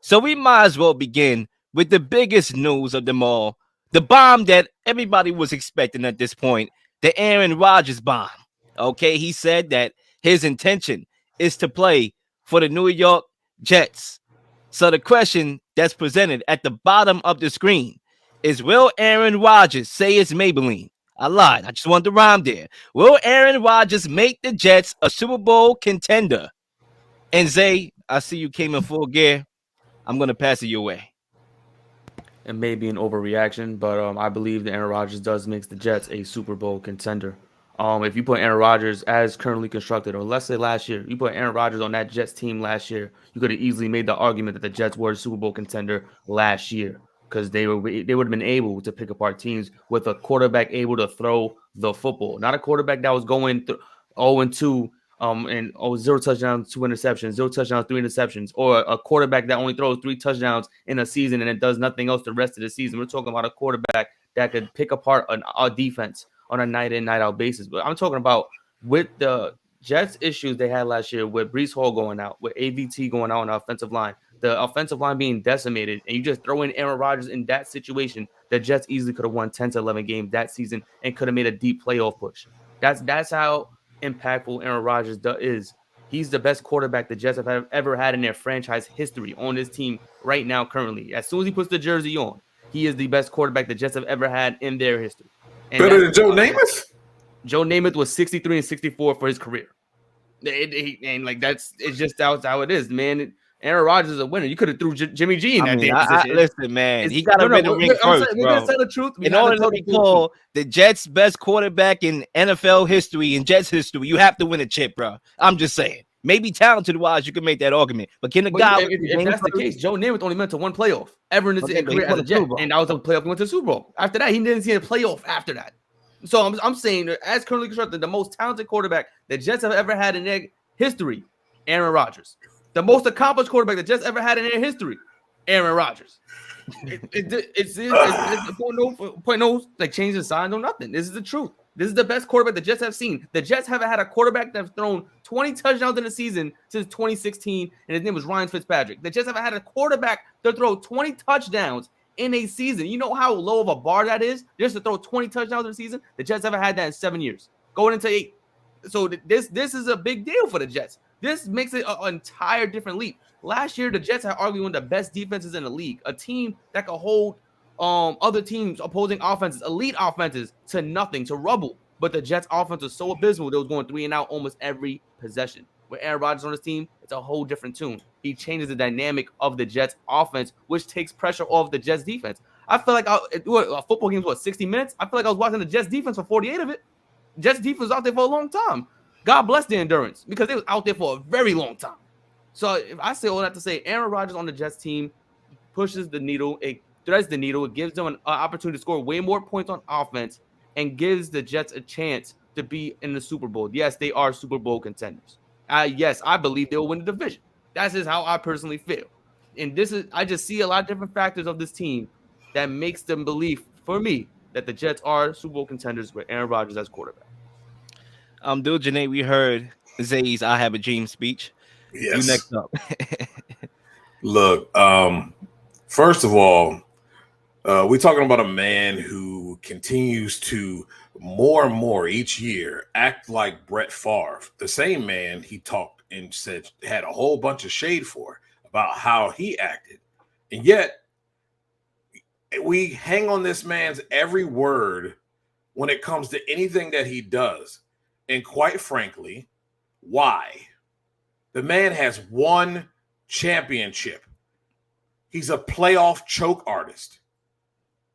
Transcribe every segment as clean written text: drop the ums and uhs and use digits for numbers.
So we might as well begin with the biggest news of them all, the bomb that everybody was expecting at this point, the Aaron Rodgers bomb. Okay, he said that his intention is to play for the New York Jets. So the question that's presented at the bottom of the screen is, will Aaron Rodgers say it's Maybelline? I lied. I just wanted to rhyme there. Will Aaron Rodgers make the Jets a Super Bowl contender? And Zay, I see you came in full gear. I'm going to pass it your way. It may be an overreaction, but I believe that Aaron Rodgers does make the Jets a Super Bowl contender. If you put Aaron Rodgers as currently constructed, or let's say last year, you put Aaron Rodgers on that Jets team last year, you could have easily made the argument that the Jets were a Super Bowl contender last year because they would have been able to pick apart teams with a quarterback able to throw the football, not a quarterback that was going 0-2 and 0 touchdowns, 2 interceptions, 0 touchdowns, 3 interceptions, or a quarterback that only throws 3 touchdowns in a season and it does nothing else the rest of the season. We're talking about a quarterback that could pick apart a defense on a night in, night out basis. But I'm talking about with the Jets issues they had last year with Breece Hall going out, with AVT going out on the offensive line, the offensive line being decimated, and you just throw in Aaron Rodgers in that situation, the Jets easily could have won 10 to 11 games that season and could have made a deep playoff push. That's how impactful Aaron Rodgers is. He's the best quarterback the Jets have ever had in their franchise history on this team right now, currently. As soon as he puts the jersey on, he is the best quarterback the Jets have ever had in their history. And better than Joe Namath? Joe Namath was 63 and 64 for his career. And like that's how it is, man. Aaron Rodgers is a winner. You could have threw Jimmy G in that damn position. Listen, man, he got to win the ring first, we're bro. gonna tell the truth. In order to be called the Jets' best quarterback in NFL history, in Jets history, you have to win a chip, bro. I'm just saying. Maybe talented-wise, you can make that argument. But can the guy... If that's the case, Joe Namath only went to one playoff ever in his career as a Jet. And that was a playoff. He went to the Super Bowl. After that, he didn't see a playoff after that. So I'm saying, as currently constructed, the most talented quarterback the Jets have ever had in their history, Aaron Rodgers. The most accomplished quarterback the Jets ever had in their history, Aaron Rodgers. It's point no like changing signs or nothing. This is the truth. This is the best quarterback the Jets have seen. The Jets haven't had a quarterback that's thrown 20 touchdowns in a season since 2016, and his name was Ryan Fitzpatrick. The Jets haven't had a quarterback to throw 20 touchdowns in a season. You know how low of a bar that is? Just to throw 20 touchdowns in a season? The Jets haven't had that in 7 years. Going into 8. So this is a big deal for the Jets. This makes it an entire different leap. Last year, the Jets had arguably one of the best defenses in the league. A team that could hold other teams, opposing offenses, elite offenses, to nothing, to rubble. But the Jets' offense was so abysmal, they was going 3 and out almost every possession. With Aaron Rodgers on his team, it's a whole different tune. He changes the dynamic of the Jets' offense, which takes pressure off the Jets' defense. I feel like a football game was 60 minutes? I feel like I was watching the Jets' defense for 48 of it. Jets' defense was out there for a long time. God bless the endurance, because they was out there for a very long time. So if I say all that to say, Aaron Rodgers on the Jets team pushes the needle. It threads the needle. It gives them an opportunity to score way more points on offense and gives the Jets a chance to be in the Super Bowl. Yes, they are Super Bowl contenders. Yes, I believe they'll win the division. That's just how I personally feel. And I just see a lot of different factors of this team that makes them believe, for me, that the Jets are Super Bowl contenders with Aaron Rodgers as quarterback. Dujunea, we heard Zay's "I Have a Dream" speech. Yes. You next up. Look, first of all, we're talking about a man who continues to more and more each year act like Brett Favre, the same man he talked and said had a whole bunch of shade for about how he acted. And yet we hang on this man's every word when it comes to anything that he does. And quite frankly, why? The man has won championship. He's a playoff choke artist.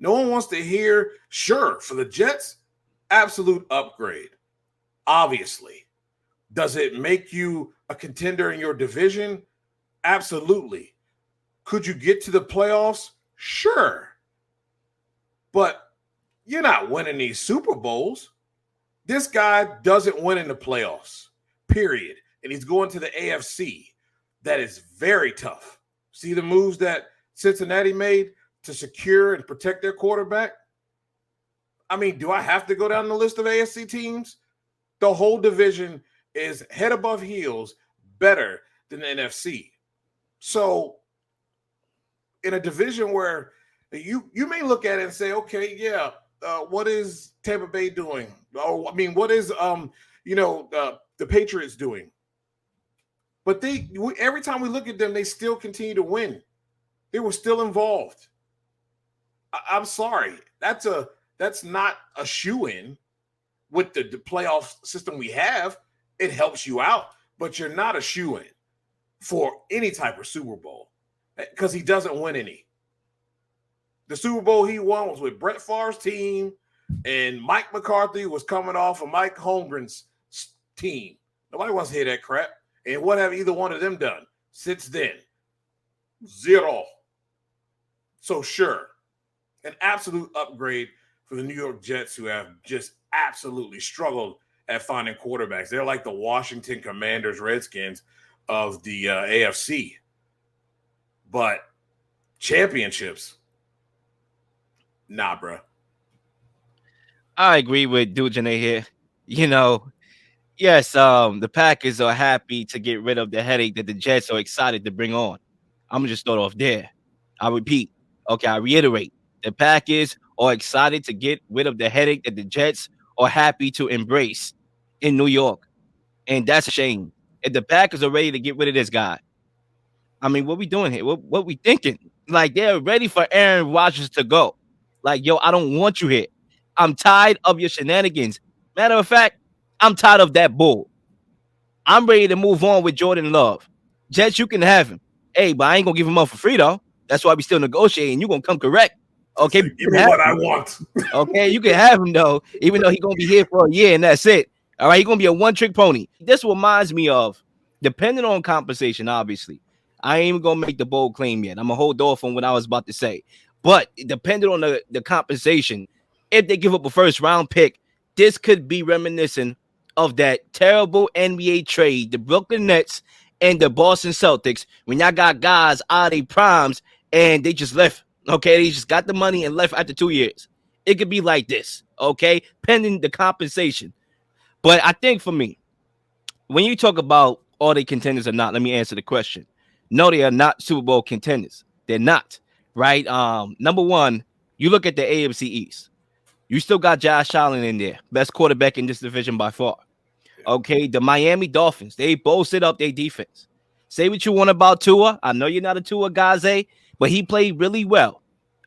No one wants to hear, sure, for the Jets, absolute upgrade. Obviously. Does it make you a contender in your division? Absolutely. Could you get to the playoffs? Sure. But you're not winning these Super Bowls. This guy doesn't win in the playoffs, period. And he's going to the AFC. That is very tough. See the moves that Cincinnati made to secure and protect their quarterback? I mean, do I have to go down the list of AFC teams? The whole division is head above heels better than the NFC. So in a division where you may look at it and say, okay, yeah, what is Tampa Bay doing? Oh, I mean, what is the Patriots doing? But every time we look at them, they still continue to win. They were still involved. I'm sorry, that's not a shoe-in with the playoff system we have. It helps you out, but you're not a shoe-in for any type of Super Bowl because he doesn't win any. The Super Bowl he won was with Brett Favre's team, and Mike McCarthy was coming off of Mike Holmgren's team. Nobody wants to hear that crap. And what have either one of them done since then? Zero. So sure, an absolute upgrade for the New York Jets, who have just absolutely struggled at finding quarterbacks. They're like the Washington Commanders, Redskins of the AFC. But championships, nah, bro. I agree with Dujunea here. Yes, the Packers are happy to get rid of the headache that the Jets are excited to bring on. I'm gonna just start off there. I repeat. Okay, I reiterate. The Packers are excited to get rid of the headache that the Jets are happy to embrace in New York. And that's a shame. If the Packers are ready to get rid of this guy, I mean, what we doing here? What we thinking? Like, they're ready for Aaron Rodgers to go. Like, yo, I don't want you here. I'm tired of your shenanigans. Matter of fact, I'm tired of that bull. I'm ready to move on with Jordan Love. Jets, you can have him. Hey, but I ain't gonna give him up for free, though. That's why we still negotiating. You're gonna come correct. Okay, give me what I want. Okay, you can have him though, even though he's gonna be here for a year and that's it. All right, he's gonna be a one-trick pony. This reminds me of, depending on compensation, obviously. I ain't even gonna make the bold claim yet. I'm gonna hold off on what I was about to say. But depending on the compensation, if they give up a first-round pick, this could be reminiscent of that terrible NBA trade, the Brooklyn Nets and the Boston Celtics, when y'all got guys out of their primes and they just left. Okay, they just got the money and left after 2 years. It could be like this, okay, pending the compensation. But I think for me, when you talk about are they contenders or not, let me answer the question. No, they are not Super Bowl contenders. They're not, right? Number one, you look at the AFC East. You still got Josh Allen in there, best quarterback in this division by far. Okay, the Miami Dolphins, they bolstered up their defense. Say what you want about Tua. I know you're not a Tua Gaze, but he played really well.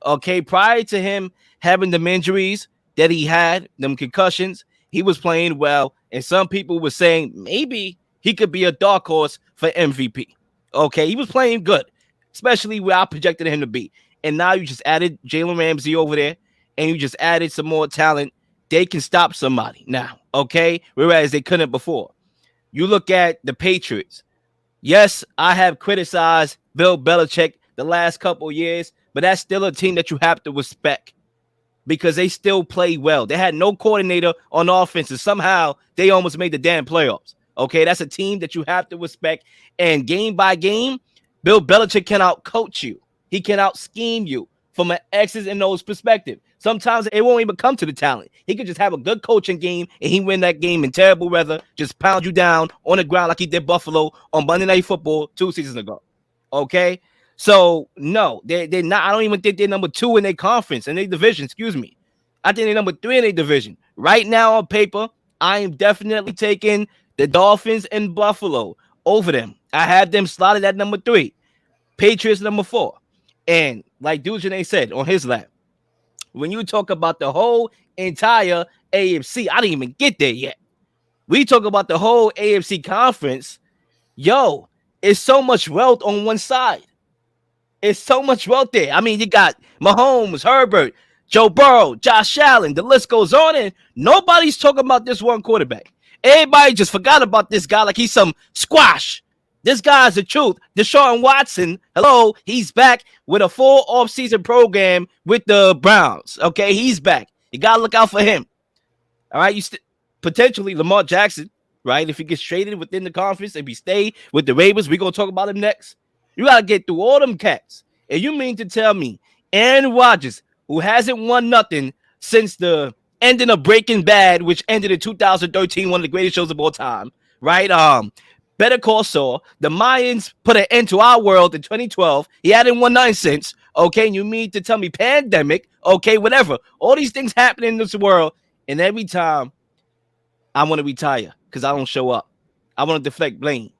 Okay, prior to him having them injuries that he had, them concussions, he was playing well. And some people were saying maybe he could be a dark horse for MVP. Okay, he was playing good, especially where I projected him to be. And now you just added Jalen Ramsey over there, and you just added some more talent. They can stop somebody now, okay? Whereas they couldn't before. You look at the Patriots. Yes, I have criticized Bill Belichick the last couple of years, but that's still a team that you have to respect because they still play well. They had no coordinator on offense, and somehow they almost made the damn playoffs. Okay, that's a team that you have to respect. And game by game, Bill Belichick can out-coach you. He can out-scheme you from an X's and O's perspective. Sometimes it won't even come to the talent. He could just have a good coaching game and he win that game in terrible weather, just pound you down on the ground like he did Buffalo on Monday Night Football 2 seasons ago. Okay? So, no, they're not. I don't even think they're number 2 in their conference, in their division, excuse me. I think they're number 3 in their division. Right now on paper, I am definitely taking the Dolphins and Buffalo over them. I have them slotted at number 3. Patriots number 4. And like Dujunea said on his lap, when you talk about the whole entire AFC, I didn't even get there yet. We talk about the whole AFC conference. Yo, it's so much wealth on one side. It's so much wealth there. I mean, you got Mahomes, Herbert, Joe Burrow, Josh Allen. The list goes on, and nobody's talking about this one quarterback. Everybody just forgot about this guy like he's some squash. This guy's the truth. Deshaun Watson, hello, he's back with a full offseason program with the Browns. Okay, he's back. You got to look out for him. All right, potentially Lamar Jackson, right? If he gets traded within the conference, if he stay with the Ravens, we're going to talk about him next. You got to get through all them cats. And you mean to tell me Aaron Rodgers, who hasn't won nothing since the ending of Breaking Bad, which ended in 2013, one of the greatest shows of all time, right? Better Call Saul. The Mayans put an end to our world in 2012. He hadn't won 9 cents. Okay, you mean to tell me pandemic? Okay, whatever. All these things happening in this world, and every time I want to retire because I don't show up. I want to deflect blame.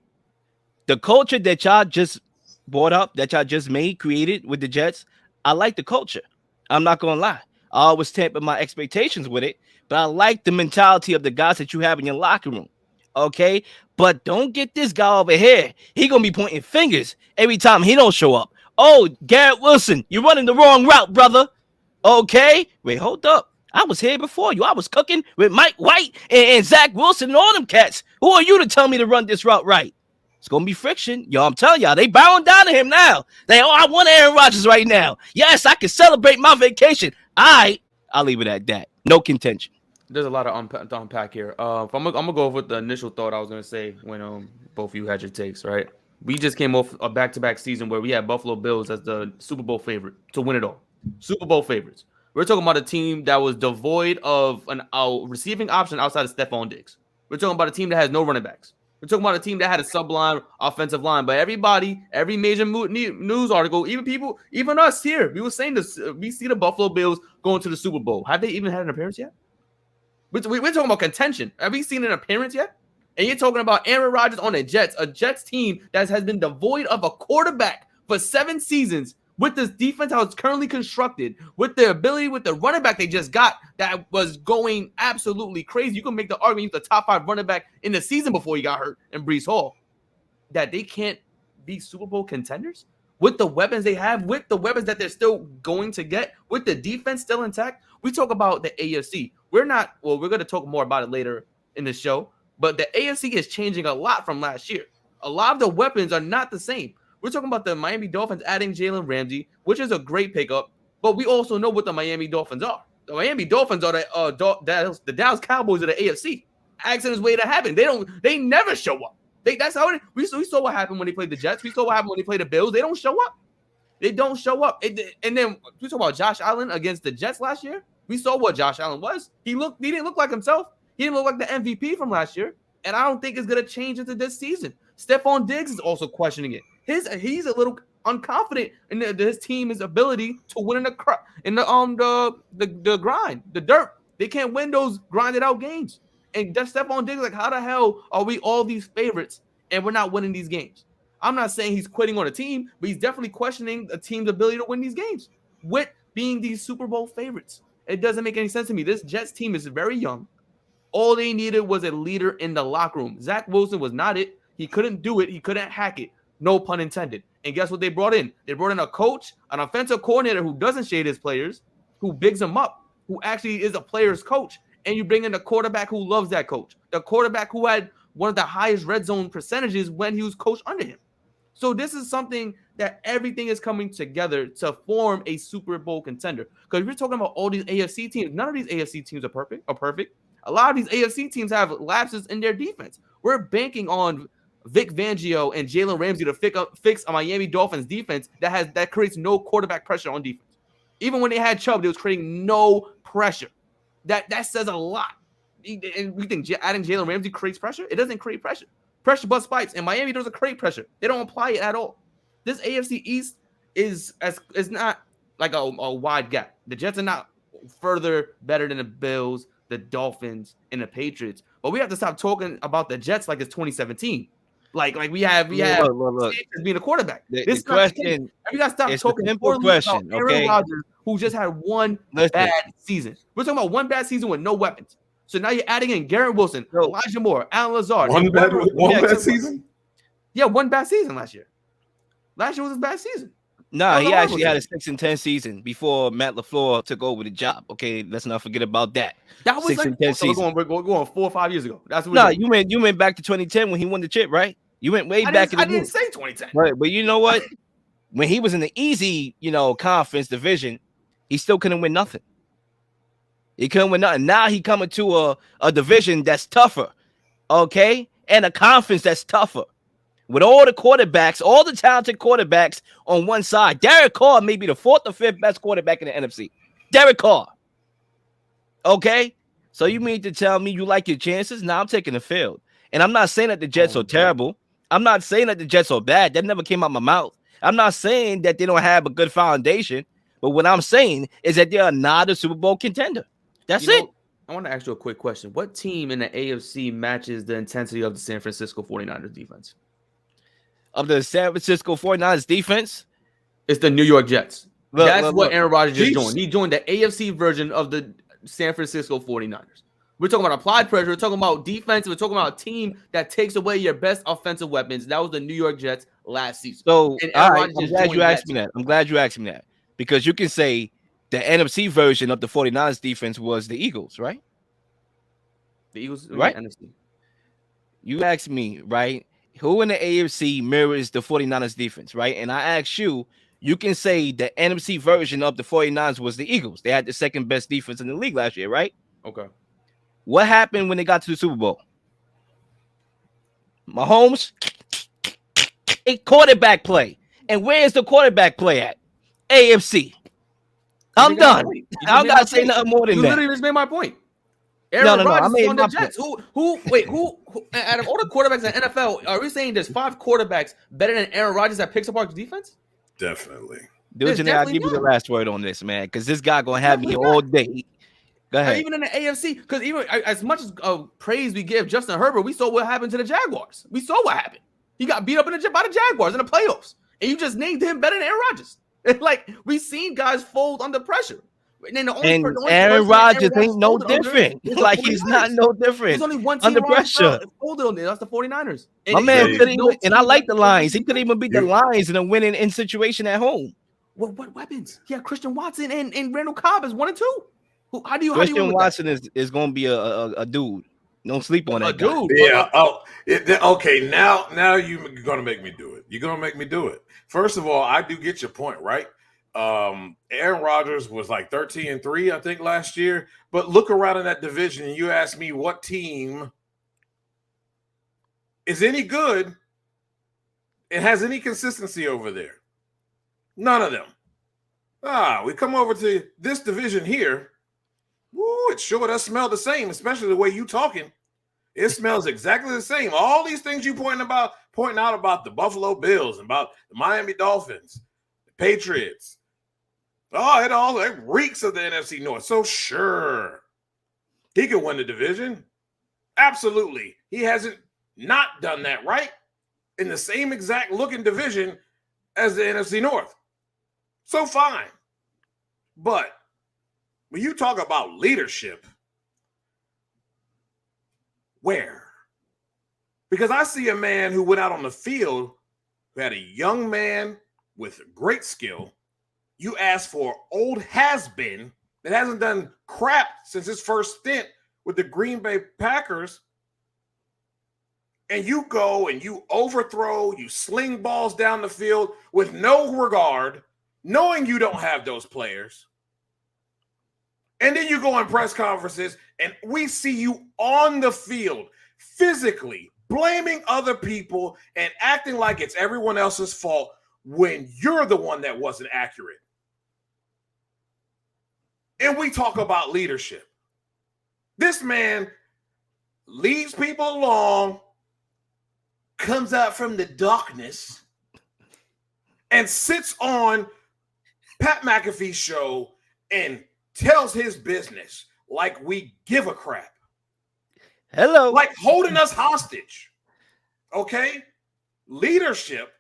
The culture that y'all just brought up, that y'all just created with the Jets, I like the culture. I'm not gonna lie. I always temper my expectations with it, but I like the mentality of the guys that you have in your locker room. Okay, but don't get this guy over here. He gonna be pointing fingers every time he don't show up. Oh, Garrett Wilson, you're running the wrong route, brother. Okay, wait, hold up. I was here before you. I was cooking with Mike White and Zach Wilson and all them cats. Who are you to tell me to run this route right? It's gonna be friction. Yo, I'm telling y'all, they bowing down to him now. I want Aaron Rodgers right now. Yes, I can celebrate my vacation. I'll leave it at that. No contention. There's a lot to unpack here. I'm gonna go with the initial thought I was gonna say when both of you had your takes, right? We just came off a back-to-back season where we had Buffalo Bills as the Super Bowl favorite to win it all. Super Bowl favorites. We're talking about a team that was devoid of a receiving option outside of Stephon Diggs. We're talking about a team that has no running backs. We're talking about a team that had a sublime offensive line. But every major news article, even us here, we were saying this. We see the Buffalo Bills going to the Super Bowl. Have they even had an appearance yet? We're talking about contention. Have we seen an appearance yet? And you're talking about Aaron Rodgers on a Jets team that has been devoid of a quarterback for 7 seasons with this defense, how it's currently constructed, with the ability, with the running back they just got that was going absolutely crazy. You can make the argument he's the top 5 running back in the season before he got hurt in Breece Hall, that they can't be Super Bowl contenders with the weapons they have, with the weapons that they're still going to get, with the defense still intact. We talk about the AFC. We're going to talk more about it later in the show, but the AFC is changing a lot from last year. A lot of the weapons are not the same. We're talking about the Miami Dolphins adding Jalen Ramsey, which is a great pickup, but we also know what the Miami Dolphins are. The Miami Dolphins are the Dallas Cowboys of the AFC. Accidents waiting to happen. They never show up. That's how we saw what happened when they played the Jets. We saw what happened when they played the Bills. They don't show up. They don't show up. And then we talk about Josh Allen against the Jets last year. We saw what Josh Allen was. He didn't look like himself. He didn't look like the MVP from last year. And I don't think it's going to change into this season. Stephon Diggs is also questioning it. He's a little unconfident in his team's ability to win in the grind, the dirt. They can't win those grinded out games. And that's Stephon Diggs. Like, how the hell are we all these favorites and we're not winning these games? I'm not saying he's quitting on a team, but he's definitely questioning a team's ability to win these games with being these Super Bowl favorites. It doesn't make any sense to me. This Jets team is very young. All they needed was a leader in the locker room. Zach Wilson was not it. He couldn't do it. He couldn't hack it. No pun intended. And guess what they brought in? They brought in a coach, an offensive coordinator who doesn't shade his players, who bigs them up, who actually is a player's coach. And you bring in a quarterback who loves that coach, the quarterback who had one of the highest red zone percentages when he was coached under him. So this is something that everything is coming together to form a Super Bowl contender. Because we're talking about all these AFC teams. None of these AFC teams are perfect. A lot of these AFC teams have lapses in their defense. We're banking on Vic Fangio and Jalen Ramsey to fix a Miami Dolphins defense that creates no quarterback pressure on defense. Even when they had Chubb, they was creating no pressure. That says a lot. And we think adding Jalen Ramsey creates pressure? It doesn't create pressure. Pressure but spikes. And Miami doesn't create pressure. They don't apply it at all. This AFC East is not like a wide gap. The Jets are not further better than the Bills, the Dolphins, and the Patriots. But we have to stop talking about the Jets like it's 2017. Like we have look. Being a quarterback. The question, we got to stop talking. Simple question, about Aaron Rodgers, who just had one bad season. We're talking about one bad season with no weapons. So now you're adding in Garrett Wilson, Elijah Moore, Alan Lazard. One bad season? Yeah, one bad season last year. Last year was his bad season. No, he actually had a 6-10 season before Matt LaFleur took over the job. Okay, let's not forget about that. That was 6-10 season. We're going 4 or 5 years ago. That's what you went back to 2010 when he won the chip, right? You went way back. I didn't say 2010. Right, but you know what? When he was in the easy, conference division, he still couldn't win nothing. He couldn't win nothing. Now he coming to a division that's tougher, okay? And a conference that's tougher. With all the quarterbacks, all the talented quarterbacks on one side. Derek Carr may be the 4th or 5th best quarterback in the NFC. Derek Carr. Okay? So you mean to tell me you like your chances? Now I'm taking the field. And I'm not saying that the Jets are terrible. I'm not saying that the Jets are bad. That never came out my mouth. I'm not saying that they don't have a good foundation, but what I'm saying is that they are not a Super Bowl contender. That's it. I want to ask you a quick question. What team in the AFC matches the intensity of the San Francisco 49ers defense? Of the San Francisco 49ers defense? It's the New York Jets. That's what Aaron Rodgers just joined. He joined the AFC version of the San Francisco 49ers. We're talking about applied pressure. We're talking about defense. We're talking about a team that takes away your best offensive weapons. That was the New York Jets last season. So, all right, I'm glad you asked me that. I'm glad you asked me that. Because you can say the NFC version of the 49ers defense was the Eagles, right? The Eagles, right? NFC. You asked me, right? Who in the AFC mirrors the 49ers defense, right? And I asked you, you can say the NFC version of the 49ers was the Eagles. They had the second best defense in the league last year, right? Okay. What happened when they got to the Super Bowl? Mahomes, a quarterback play. And where's the quarterback play at? AFC. I'm done. I'm not saying nothing more than that. You literally just made my point. Aaron Rodgers is on the Jets. Who out of all the quarterbacks in the NFL, are we saying there's 5 quarterbacks better than Aaron Rodgers that picks apart defense? Definitely. Dujunea, I'll give you the last word on this, man, because this guy gonna have me all day. Go ahead. Even in the AFC, because even as much as praise we give Justin Herbert, we saw what happened to the Jaguars. We saw what happened. He got beat up by the Jaguars in the playoffs, and you just named him better than Aaron Rodgers. Like, we've seen guys fold under pressure. And Aaron Rodgers ain't no different. Like, he's not no different. There's only one team under pressure. Folded on there. That's the 49ers. My man could even, and I like the Lions. He could even beat the Lions in a winning in situation at home. What weapons? Yeah, Christian Watson and Randall Cobb is 1 and 2. Christian Watson is going to be a dude. Don't sleep on that dude. Yeah. Okay. Now you're going to make me do it. You're going to make me do it. First of all, I do get your point, right? Aaron Rodgers was like 13-3, I think, last year. But look around in that division, and you ask me what team is any good and has any consistency over there. None of them. We come over to this division here. Woo, it sure does smell the same, especially the way you talking. It smells exactly the same. All these things you pointing out about the Buffalo Bills, about the Miami Dolphins, the Patriots. It reeks of the NFC North. So sure, he could win the division. Absolutely. He hasn't not done that, right? In the same exact looking division as the NFC North. So fine. But when you talk about leadership, where? Because I see a man who went out on the field who had a young man with great skill. You ask for old has-been that hasn't done crap since his first stint with the Green Bay Packers. And you go and you overthrow, you sling balls down the field with no regard, knowing you don't have those players. And then you go in press conferences and we see you on the field physically blaming other people and acting like it's everyone else's fault when you're the one that wasn't accurate. And we talk about leadership. This man leads people along, comes out from the darkness, and sits on Pat McAfee's show and tells his business like we give a crap. Hello. Like holding us hostage. Okay? Leadership.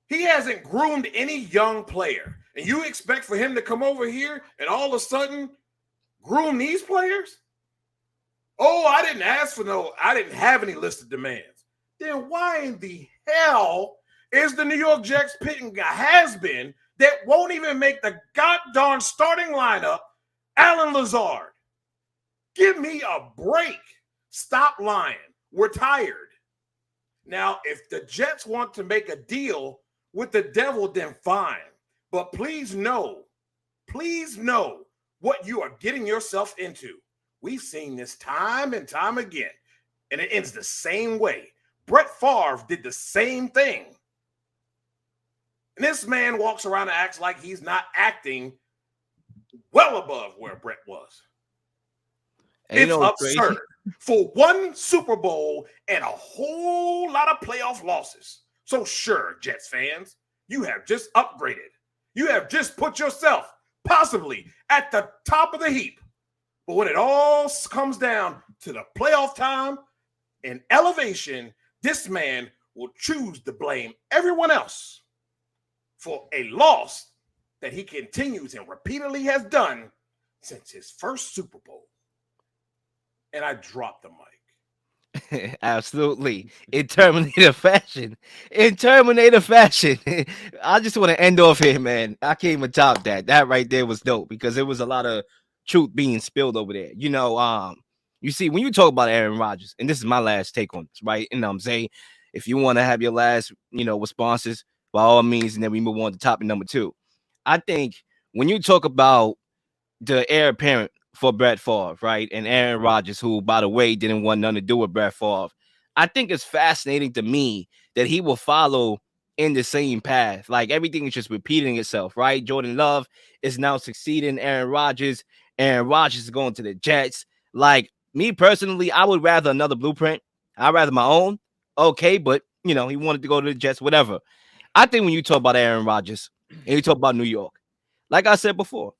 He hasn't groomed any young player. And you expect for him to come over here and all of a sudden groom these players? Oh, I didn't have any list of demands. Then why in the hell is the New York Jets picking a has-been that won't even make the goddamn starting lineup, Alan Lazard? Give me a break. Stop lying. We're tired. Now, if the Jets want to make a deal with the devil, then fine. But please know what you are getting yourself into. We've seen this time and time again, and it ends the same way. Brett Favre did the same thing. And this man walks around and acts like he's not acting well above where Brett was. It's absurd. For one Super Bowl and a whole lot of playoff losses. So sure, Jets fans, you have just upgraded. You have just put yourself possibly at the top of the heap. But when it all comes down to the playoff time and elevation, this man will choose to blame everyone else for a loss that he continues and repeatedly has done since his first Super Bowl. And I dropped the mic. Absolutely. In Terminator fashion. In Terminator fashion. I just want to end off here, man. I can't even top that. That right there was dope because there was a lot of truth being spilled over there. You see, when you talk about Aaron Rodgers, and this is my last take on this, right? And I'm saying, if you want to have your last, responses, by all means, and then we move on to topic number 2. I think when you talk about the heir apparent for Brett Favre, right? And Aaron Rodgers, who, by the way, didn't want nothing to do with Brett Favre. I think it's fascinating to me that he will follow in the same path. Like everything is just repeating itself, right? Jordan Love is now succeeding Aaron Rodgers. Aaron Rodgers is going to the Jets. Like me personally, I would rather another blueprint. I'd rather my own. Okay, but he wanted to go to the Jets, whatever. I think when you talk about Aaron Rodgers and you talk about New York, like I said before,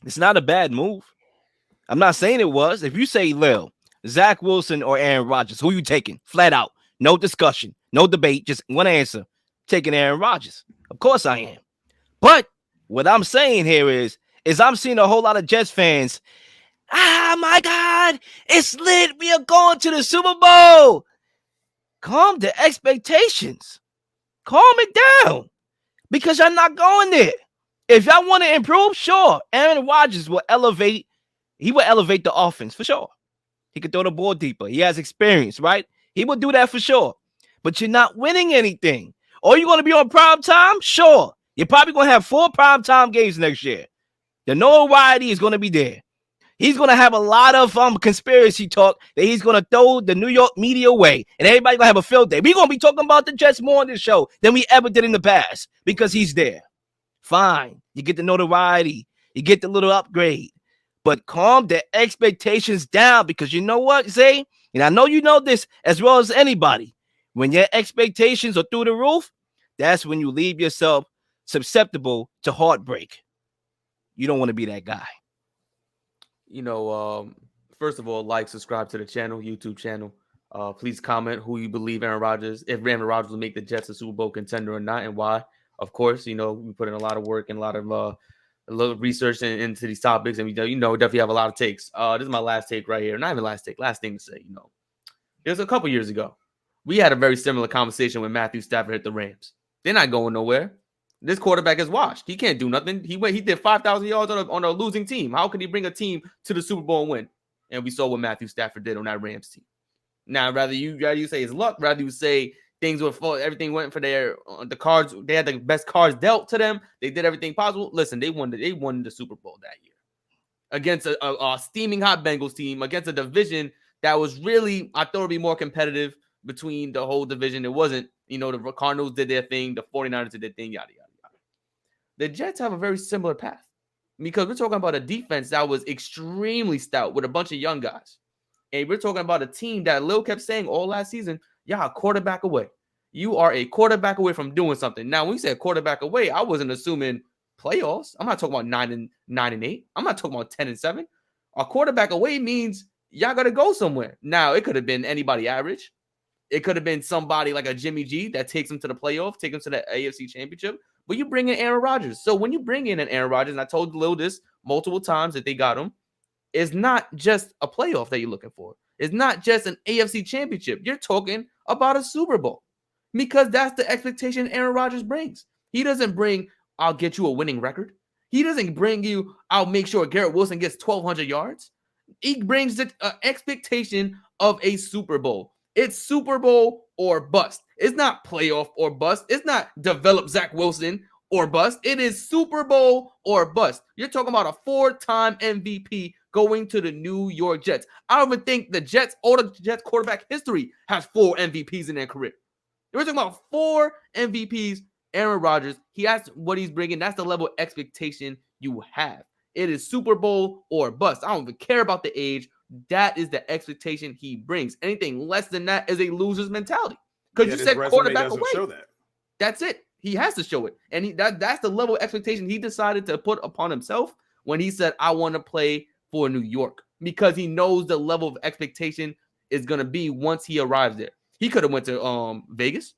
it's not a bad move. I'm not saying it was. If you say Lil, Zach Wilson, or Aaron Rodgers, who you taking? Flat out. No discussion. No debate. Just one answer. Taking Aaron Rodgers. Of course I am. But what I'm saying here is I'm seeing a whole lot of Jets fans. My God, it's lit. We are going to the Super Bowl. Calm the expectations. Calm it down. Because you're not going there. If y'all want to improve, sure. Aaron Rodgers will elevate. He will elevate the offense for sure. He can throw the ball deeper. He has experience, right? He will do that for sure. But you're not winning anything. Are you going to be on prime time? Sure. You're probably going to have 4 prime time games next year. The notoriety is going to be there. He's going to have a lot of conspiracy talk that he's going to throw the New York media away. And everybody's going to have a field day. We're going to be talking about the Jets more on this show than we ever did in the past because he's there. Fine. You get the notoriety. You get the little upgrade. But calm the expectations down because you know what, Zay? And I know you know this as well as anybody. When your expectations are through the roof, that's when you leave yourself susceptible to heartbreak. You don't want to be that guy. First of all, like, subscribe to the channel, YouTube channel. Please comment who you believe if Aaron Rodgers will make the Jets a Super Bowl contender or not and why. Of course, we put in a lot of work and a lot of research into these topics, and we definitely have a lot of takes. This is my last take right here. Not even last take, last thing to say. It was a couple years ago. We had a very similar conversation when Matthew Stafford hit the Rams. They're not going nowhere. This quarterback is washed. He can't do nothing. He did 5,000 yards on a losing team. How can he bring a team to the Super Bowl and win? And we saw what Matthew Stafford did on that Rams team. Now, rather you say it's luck, rather you say things were full, everything went for the cards. They had the best cards dealt to them. They did everything possible. Listen, they won the Super Bowl that year against a steaming hot Bengals team, against a division that was really, I thought, would be more competitive between the whole division. It wasn't, the Cardinals did their thing, the 49ers did their thing, yada, yada, yada. The Jets have a very similar path because we're talking about a defense that was extremely stout with a bunch of young guys. And we're talking about a team that Lil kept saying all last season, a quarterback away. You are a quarterback away from doing something. Now, when you said quarterback away, I wasn't assuming playoffs. I'm not talking about 9 and 8. I'm not talking about 10 and 7. A quarterback away means y'all got to go somewhere. Now, it could have been anybody average. It could have been somebody like a Jimmy G that takes them to the playoff, take them to the AFC Championship. But you bring in Aaron Rodgers. So when you bring in an Aaron Rodgers, and I told Lil this multiple times that they got him, it's not just a playoff that you're looking for. It's not just an AFC Championship. You're talking about a Super Bowl because that's the expectation Aaron Rodgers brings. He doesn't bring, I'll get you a winning record. He doesn't bring you, I'll make sure Garrett Wilson gets 1,200 yards. He brings the expectation of a Super Bowl. It's Super Bowl or bust. It's not playoff or bust. It's not develop Zach Wilson or bust. It is Super Bowl or bust. You're talking about a 4-time MVP going to the New York Jets. I don't even think the Jets quarterback history has 4 MVPs in their career. We're talking about 4 MVPs. Aaron Rodgers, he has what he's bringing. That's the level of expectation you have. It is Super Bowl or bust. I don't even care about the age. That is the expectation he brings. Anything less than that is a loser's mentality Because you said quarterback away. Show that. That's it. He has to show it. And that's the level of expectation he decided to put upon himself when he said, I want to play for New York, because he knows the level of expectation is going to be once he arrives there. He could have went to Vegas.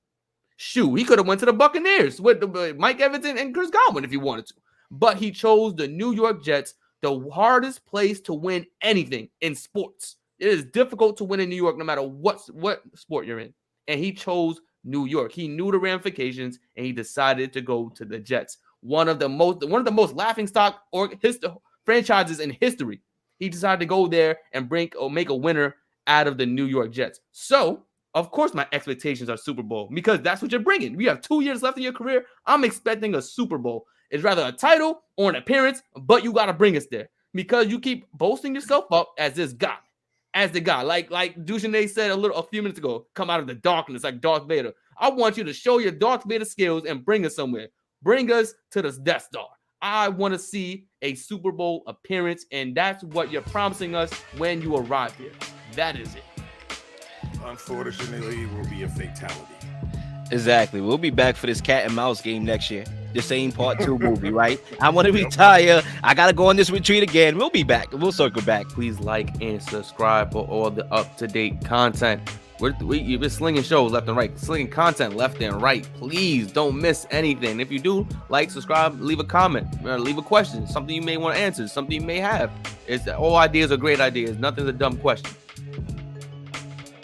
Shoot, he could have went to the Buccaneers with Mike Evans and Chris Godwin if he wanted to. But he chose the New York Jets, the hardest place to win anything in sports. It is difficult to win in New York no matter what sport you're in. And he chose New York. He knew the ramifications, and he decided to go to the Jets. One of the most laughingstock franchises in history. He decided to go there and make a winner out of the New York Jets. So, of course, my expectations are Super Bowl, because that's what you're bringing. You have 2 years left in your career. I'm expecting a Super Bowl. It's rather a title or an appearance, but you got to bring us there, because you keep boasting yourself up as this guy. As the guy, like Dujunea said a few minutes ago, come out of the darkness like Darth Vader. I want you to show your Darth Vader skills and bring us somewhere. Bring us to the Death Star. I want to see a Super Bowl appearance, and that's what you're promising us when you arrive here. That is it. Unfortunately, it will be a fatality. Exactly. We'll be back for this cat and mouse game next year. The same part 2 movie, right? I want to retire. I got to go on this retreat again. We'll be back. We'll circle back. Please like and subscribe for all the up-to-date content. We've been slinging shows left and right, slinging content left and right. Please don't miss anything. If you do, like, subscribe, leave a comment, leave a question, something you may want to answer, something you may have. All ideas are great ideas. Nothing's a dumb question.